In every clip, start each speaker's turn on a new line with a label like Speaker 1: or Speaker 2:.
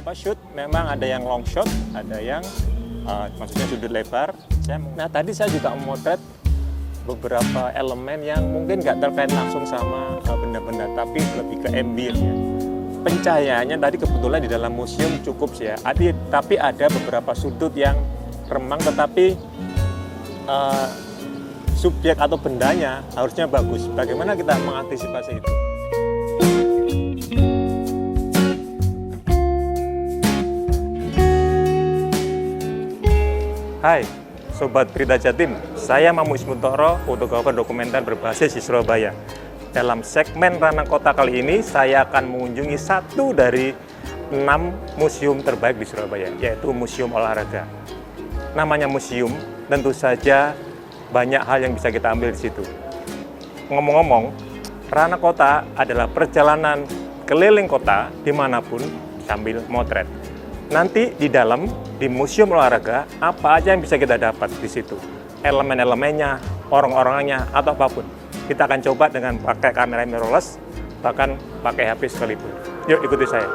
Speaker 1: beberapa shoot memang ada yang long shot, ada yang maksudnya sudut lebar. Nah tadi saya juga memotret beberapa elemen yang mungkin nggak terkait langsung sama benda-benda, tapi lebih ke ambient ya. Pencahayaannya tadi kebetulan di dalam museum cukup sih ya, tapi ada beberapa sudut yang remang, tetapi subjek atau bendanya harusnya bagus. Bagaimana kita mengantisipasi itu? Hai, Sobat Berita Jatim, saya Mamu Ismuntoro, fotografer dokumenter berbasis di Surabaya. Dalam segmen Ranah Kota kali ini, saya akan mengunjungi satu dari 6 museum terbaik di Surabaya, yaitu Museum Olahraga. Namanya museum, tentu saja banyak hal yang bisa kita ambil di situ. Ngomong-ngomong, Ranah Kota adalah perjalanan keliling kota dimanapun sambil motret. Nanti di dalam, di Museum Olahraga, apa aja yang bisa kita dapat di situ? Elemen-elemennya, orang-orangnya, atau apapun. Kita akan coba dengan pakai kamera mirrorless, bahkan pakai HP sekalipun. Yuk ikuti saya.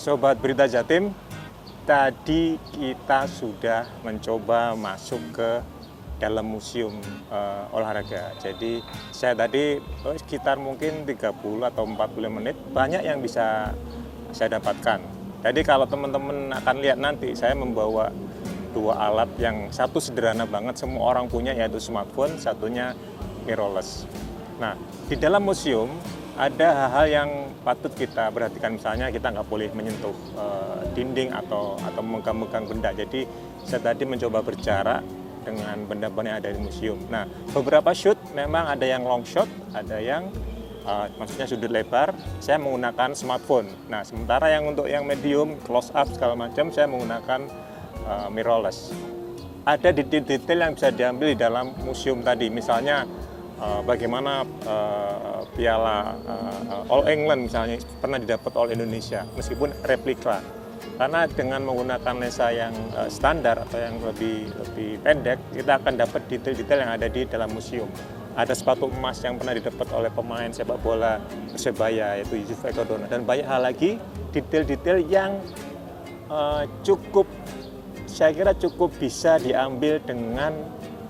Speaker 1: Sobat Berita Jatim, tadi kita sudah mencoba masuk ke dalam museum olahraga. Jadi saya tadi sekitar mungkin 30 atau 40 menit, banyak yang bisa saya dapatkan. Jadi kalau teman-teman akan lihat nanti, saya membawa 2 alat yang satu sederhana banget, semua orang punya, yaitu smartphone, satunya mirrorless. Nah, di dalam museum ada hal-hal yang patut kita perhatikan, misalnya kita nggak boleh menyentuh dinding atau memegang-megang benda. Jadi saya tadi mencoba berjarak dengan benda-benda yang ada di museum. Nah, beberapa shoot memang ada yang long shot, ada yang maksudnya sudut lebar. Saya menggunakan smartphone. Nah, sementara yang untuk yang medium, close up segala macam, saya menggunakan mirrorless. Ada detail-detail yang bisa diambil di dalam museum tadi, misalnya bagaimana piala All England misalnya pernah didapat All Indonesia meskipun replika, karena dengan menggunakan lensa yang standar atau yang lebih pendek, kita akan dapat detail-detail yang ada di dalam museum. Ada sepatu emas yang pernah didapat oleh pemain sepak bola Persebaya, yaitu Yusuf Eko Dono, dan banyak hal lagi, detail-detail yang saya kira cukup bisa diambil dengan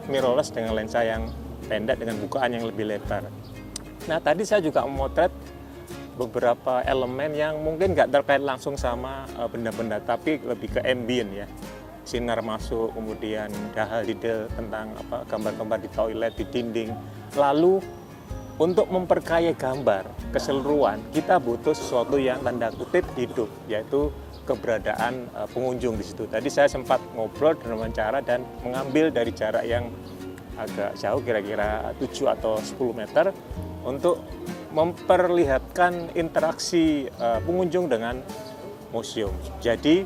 Speaker 1: mirrorless, dengan lensa yang pendek dengan bukaan yang lebih lebar. Nah tadi saya juga memotret beberapa elemen yang mungkin nggak terkait langsung sama benda-benda, tapi lebih ke ambient ya. Sinar masuk, kemudian hal detail tentang gambar-gambar di toilet, di dinding. Lalu untuk memperkaya gambar keseluruhan, kita butuh sesuatu yang tanda kutip hidup, yaitu keberadaan pengunjung di situ. Tadi saya sempat ngobrol dan wawancara dan mengambil dari jarak yang agak jauh, kira-kira 7 atau 10 meter, untuk memperlihatkan interaksi pengunjung dengan museum. Jadi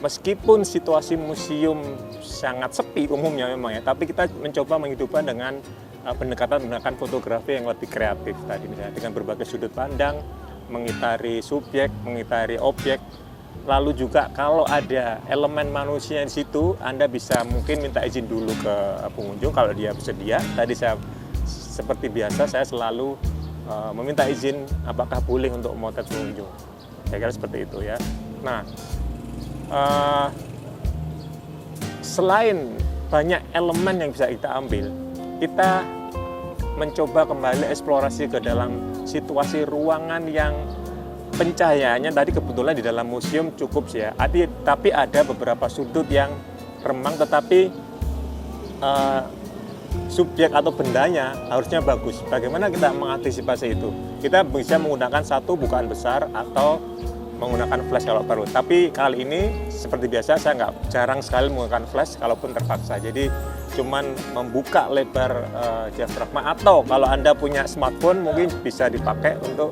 Speaker 1: meskipun situasi museum sangat sepi umumnya memang ya, tapi kita mencoba menghidupkan dengan pendekatan fotografi yang lebih kreatif tadi, misalnya dengan berbagai sudut pandang, mengitari subjek, mengitari objek. Lalu juga kalau ada elemen manusia di situ, Anda bisa mungkin minta izin dulu ke pengunjung kalau dia bersedia. Tadi seperti biasa saya selalu meminta izin apakah boleh untuk memotret pengunjung. Saya kira seperti itu ya. Nah, selain banyak elemen yang bisa kita ambil, kita mencoba kembali eksplorasi ke dalam situasi ruangan yang pencahayaannya tadi kebetulan di dalam museum cukup sih ya. Tapi ada beberapa sudut yang remang, tetapi subjek atau bendanya harusnya bagus. Bagaimana kita mengantisipasi itu? Kita bisa menggunakan satu bukaan besar atau menggunakan flash kalau perlu. Tapi kali ini seperti biasa saya jarang sekali menggunakan flash kalaupun terpaksa. Jadi cuman membuka lebar diafragma, atau kalau Anda punya smartphone mungkin bisa dipakai untuk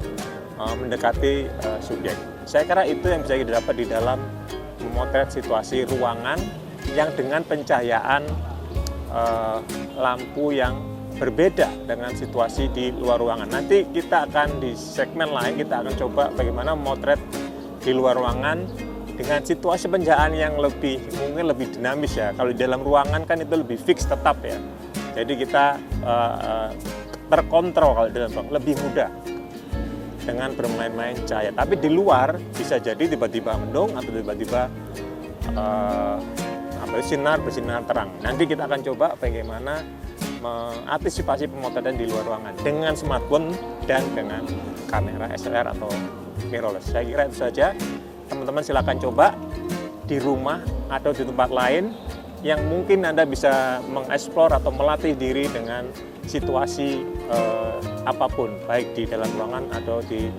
Speaker 1: mendekati subjek. Saya kira itu yang bisa didapat di dalam memotret situasi ruangan yang dengan pencahayaan lampu yang berbeda dengan situasi di luar ruangan. Nanti kita akan di segmen lain kita akan coba bagaimana memotret di luar ruangan dengan situasi pencahayaan yang mungkin lebih dinamis ya. Kalau di dalam ruangan kan itu lebih fix tetap ya. Jadi kita terkontrol kalau di dalam ruangan lebih mudah dengan bermain-main cahaya. Tapi di luar bisa jadi tiba-tiba mendung atau tiba-tiba bersinar terang. Nanti kita akan coba bagaimana mengantisipasi pemotretan di luar ruangan dengan smartphone dan dengan kamera SLR atau mirrorless. Saya kira itu saja. Teman-teman silakan coba di rumah atau di tempat lain yang mungkin Anda bisa mengeksplor atau melatih diri dengan situasi apapun, baik di dalam ruangan atau di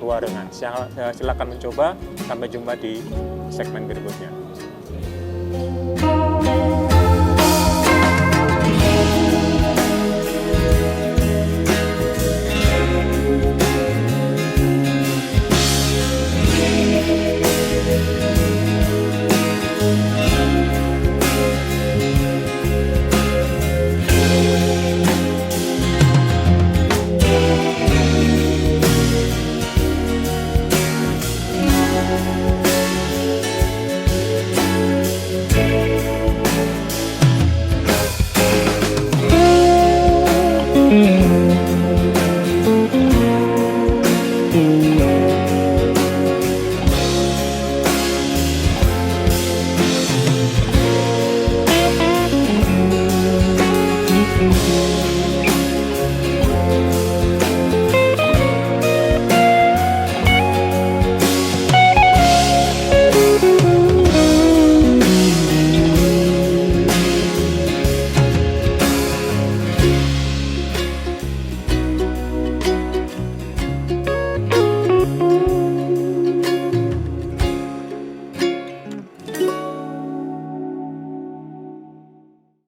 Speaker 1: luar ruangan. Silakan mencoba. Sampai jumpa di segmen berikutnya.